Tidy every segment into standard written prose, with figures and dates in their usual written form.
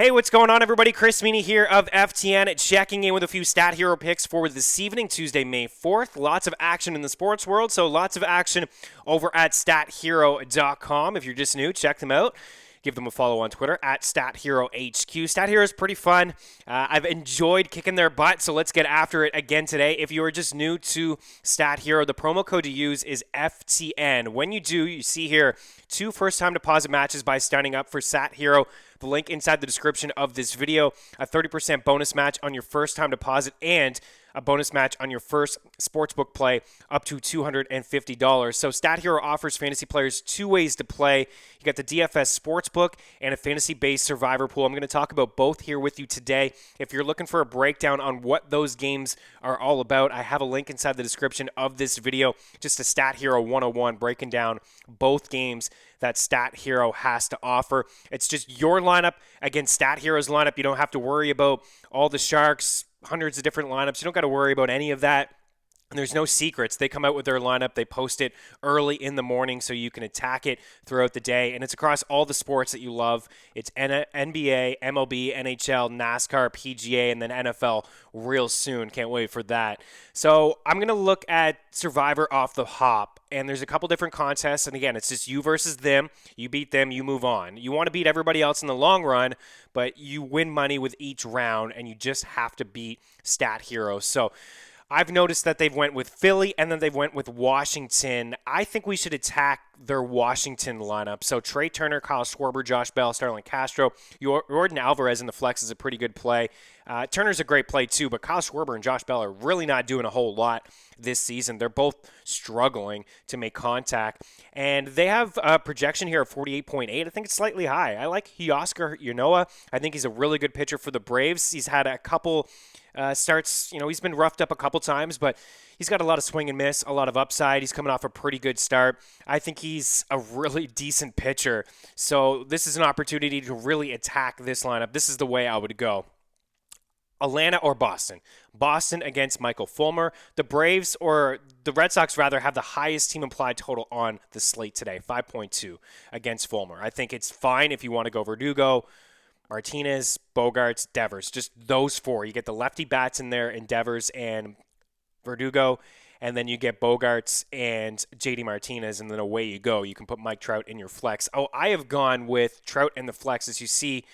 Hey, what's going on, everybody? Chris Meany here of FTN, checking in with a few StatHero picks for this evening, Tuesday, May 4th. Lots of action in the sports world, so lots of action over at StatHero.com. If you're just new, check them out. Give them a follow on Twitter at StatHeroHQ. StatHero is pretty fun. I've enjoyed kicking their butt, so let's get after it again today. If you are just new to StatHero, the promo code to use is FTN. When you do, you see here 2 first-time deposit matches by signing up for StatHero. The link inside the description of this video, a 30% bonus match on your first-time deposit, and a bonus match on your first sportsbook play up to $250. So StatHero offers fantasy players 2 ways to play. You got the DFS sportsbook and a fantasy-based survivor pool. I'm going to talk about both here with you today. If you're looking for a breakdown on what those games are all about, I have a link inside the description of this video, just a StatHero 101 breaking down both games that StatHero has to offer. It's just your lineup against StatHero's lineup. You don't have to worry about all the Sharks, hundreds of different lineups. You don't got to worry about any of that. And there's no secrets. They come out with their lineup. They post it early in the morning so you can attack it throughout the day. And it's across all the sports that you love. It's NBA, MLB, NHL, NASCAR, PGA, and then NFL real soon. Can't wait for that. So I'm going to look at Survivor off the hop. And there's a couple different contests. And again, it's just you versus them. You beat them, you move on. You want to beat everybody else in the long run, but you win money with each round, and you just have to beat StatHero. So I've noticed that they've went with Philly and then they've went with Washington. I think we should attack their Washington lineup. So Trey Turner, Kyle Schwarber, Josh Bell, Starlin Castro. Jordan Alvarez in the flex is a pretty good play. Turner's a great play too, but Kyle Schwarber and Josh Bell are really not doing a whole lot this season. They're both struggling to make contact. And they have a projection here of 48.8. I think it's slightly high. I like Huascar Ynoa. I think he's a really good pitcher for the Braves. He's had a couple starts, he's been roughed up a couple times, but he's got a lot of swing and miss, a lot of upside. He's coming off a pretty good start. I think he's a really decent pitcher. So this is an opportunity to really attack this lineup. This is the way I would go. Atlanta or Boston? Boston against Michael Fulmer. The Braves, or the Red Sox rather, have the highest team implied total on the slate today, 5.2 against Fulmer. I think it's fine if you want to go Verdugo, Martinez, Bogarts, Devers, just those 4. You get the lefty bats in there in Devers and Verdugo, and then you get Bogarts and JD Martinez, and then away you go. You can put Mike Trout in your flex. Oh, I have gone with Trout in the flex, as you see,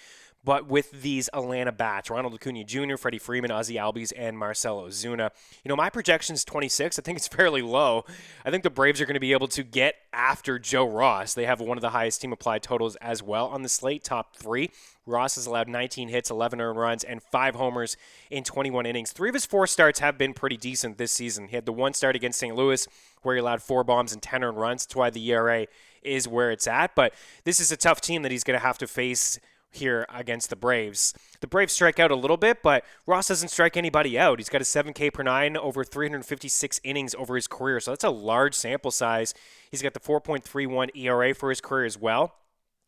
but with these Atlanta bats, Ronald Acuna Jr., Freddie Freeman, Ozzie Albies, and Marcell Ozuna. My projection is 26. I think it's fairly low. I think the Braves are going to be able to get after Joe Ross. They have one of the highest team applied totals as well on the slate, top 3. Ross has allowed 19 hits, 11 earned runs, and 5 homers in 21 innings. 3 of his 4 starts have been pretty decent this season. He had the 1 start against St. Louis where he allowed 4 bombs and 10 earned runs. That's why the ERA is where it's at. But this is a tough team that he's going to have to face here against the Braves. The Braves strike out a little bit, but Ross doesn't strike anybody out. He's got a 7K per 9 over 356 innings over his career, so that's a large sample size. He's got the 4.31 ERA for his career as well.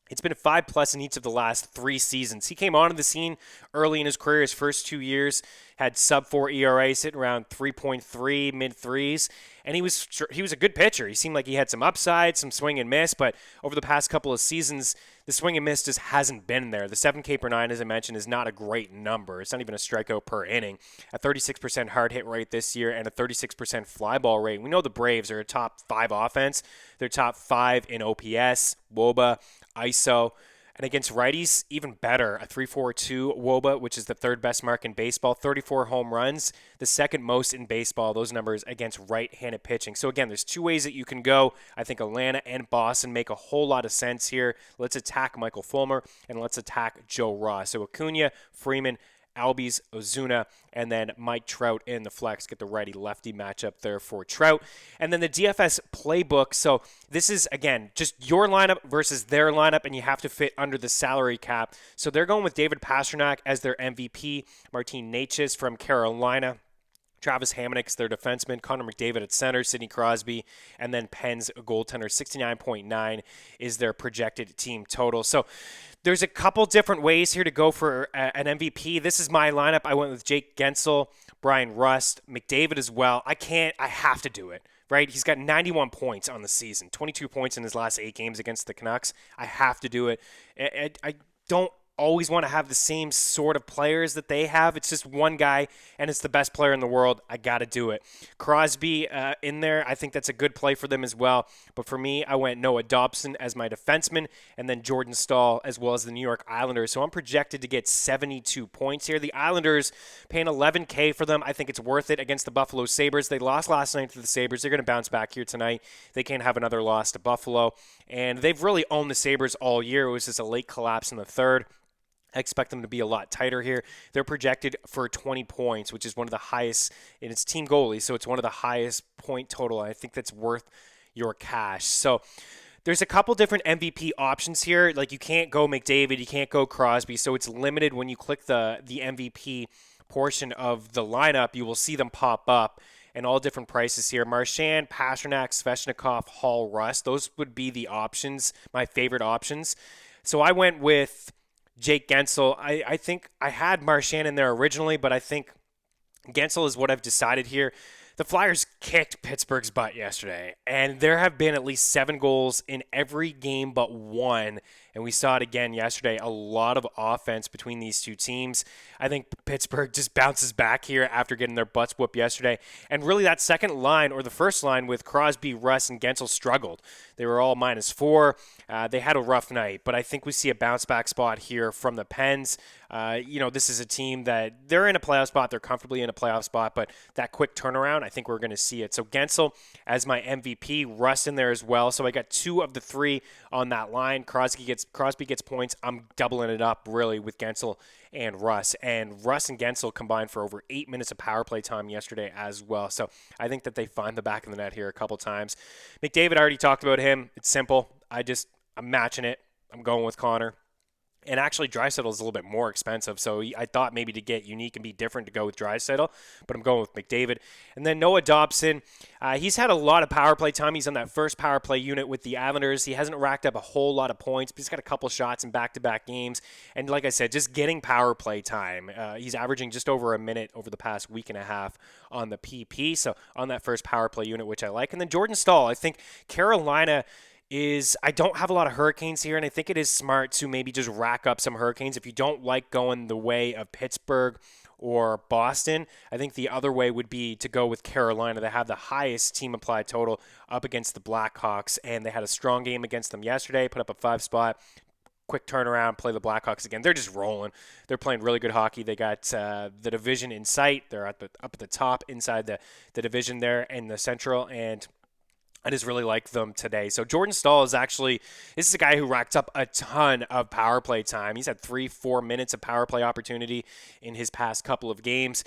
It's been a 5+ in each of the last 3 seasons. He came onto the scene early in his career. His first 2 years had sub-4 ERA, sitting around 3.3, mid-3s, and he was a good pitcher. He seemed like he had some upside, some swing and miss, but over the past couple of seasons, the swing and miss just hasn't been there. The 7K per 9, as I mentioned, is not a great number. It's not even a strikeout per inning. A 36% hard hit rate this year and a 36% fly ball rate. We know the Braves are a top 5 offense. They're top 5 in OPS, WOBA, ISO. And against righties, even better, a 3.42 WOBA, which is the 3rd best mark in baseball, 34 home runs, the 2nd most in baseball, those numbers against right-handed pitching. So again, there's 2 ways that you can go. I think Atlanta and Boston make a whole lot of sense here. Let's attack Michael Fulmer, and let's attack Joe Ross. So Acuna, Freeman, Albies, Ozuna, and then Mike Trout in the flex. Get the righty-lefty matchup there for Trout. And then the DFS playbook. So this is, again, just your lineup versus their lineup, and you have to fit under the salary cap. So they're going with David Pastrnak as their MVP, Martin Necas from Carolina, Travis Hamonic, their defenseman, Connor McDavid at center, Sidney Crosby, and then Penn's goaltender. 69.9 is their projected team total. So there's a couple different ways here to go for an MVP. This is my lineup. I went with Jake Gensel, Brian Rust, McDavid as well. I have to do it, right? He's got 91 points on the season, 22 points in his last 8 games against the Canucks. I have to do it. I don't always want to have the same sort of players that they have. It's just one guy, and it's the best player in the world. I got to do it. Crosby in there, I think that's a good play for them as well. But for me, I went Noah Dobson as my defenseman, and then Jordan Staal as well as the New York Islanders. So I'm projected to get 72 points here. The Islanders paying $11K for them. I think it's worth it against the Buffalo Sabres. They lost last night to the Sabres. They're going to bounce back here tonight. They can't have another loss to Buffalo. And they've really owned the Sabres all year. It was just a late collapse in the third. I expect them to be a lot tighter here. They're projected for 20 points, which is one of the highest, and it's team goalie, so it's one of the highest point total. I think that's worth your cash. So there's a couple different MVP options here. Like, you can't go McDavid, you can't go Crosby, so it's limited when you click the MVP portion of the lineup. You will see them pop up and all different prices here. Marchand, Pastrnak, Svechnikov, Hall, Rust. Those would be the options, my favorite options. So I went with Jake Gensel. I think I had Marchand in there originally, but I think Gensel is what I've decided here. The Flyers kicked Pittsburgh's butt yesterday, and there have been at least 7 goals in every game but one, and we saw it again yesterday. A lot of offense between these two teams. I think Pittsburgh just bounces back here after getting their butts whooped yesterday, and really that second line, or the first line with Crosby, Russ, and Gensel struggled. They were all -4. They had a rough night, but I think we see a bounce-back spot here from the Pens. This is a team that they're in a playoff spot. They're comfortably in a playoff spot, but that quick turnaround, I think we're going to see it. So Gensel as my MVP, Russ in there as well. So I got 2 of the 3 on that line. Crosby gets points. I'm doubling it up really with Gensel and Russ. And Russ and Gensel combined for over 8 minutes of power play time yesterday as well. So I think that they find the back of the net here a couple times. McDavid, I already talked about him. It's simple. I'm matching it. I'm going with Connor. And actually, Draisaitl is a little bit more expensive, so I thought maybe to get unique and be different to go with Draisaitl, but I'm going with McDavid. And then Noah Dobson, he's had a lot of power play time. He's on that first power play unit with the Islanders. He hasn't racked up a whole lot of points, but he's got a couple shots in back-to-back games. And like I said, just getting power play time. He's averaging just over a minute over the past week and a half on the PP, so on that first power play unit, which I like. And then Jordan Staal, I think Carolina I don't have a lot of Hurricanes here, and I think it is smart to maybe just rack up some Hurricanes. If you don't like going the way of Pittsburgh or Boston, I think the other way would be to go with Carolina. They have the highest team applied total up against the Blackhawks, and they had a strong game against them yesterday, put up a 5-spot. Quick turnaround, play the Blackhawks again. They're just rolling. They're playing really good hockey. They got the division in sight. They're up at the top inside the division there in the Central, and I just really like them today. So Jordan Staal this is a guy who racked up a ton of power play time. He's had 3-4 minutes of power play opportunity in his past couple of games.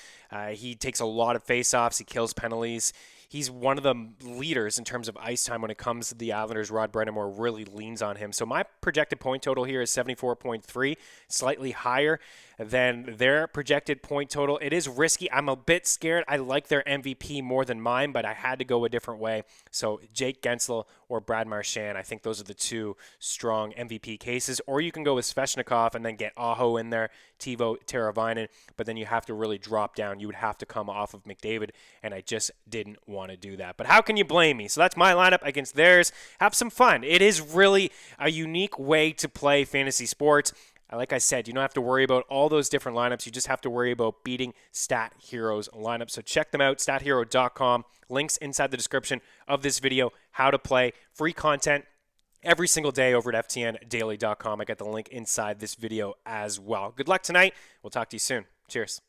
He takes a lot of faceoffs. He kills penalties. He's one of the leaders in terms of ice time when it comes to the Islanders. Rod Brennamore really leans on him. So my projected point total here is 74.3, slightly higher than their projected point total. It is risky. I'm a bit scared. I like their MVP more than mine, but I had to go a different way. So Jake Gensel or Brad Marchand, I think those are the 2 strong MVP cases. Or you can go with Svechnikov and then get Aho in there, Teuvo Teravainen, but then you have to really drop down. You would have to come off of McDavid, and I just didn't want to do that. But how can you blame me? So that's my lineup against theirs. Have some fun. It is really a unique way to play fantasy sports. Like I said, you don't have to worry about all those different lineups. You just have to worry about beating StatHero's lineup. So check them out, StatHero.com. Links inside the description of this video. How to play. Free content every single day over at ftndaily.com. I got the link inside this video as well. Good luck tonight. We'll talk to you soon. Cheers.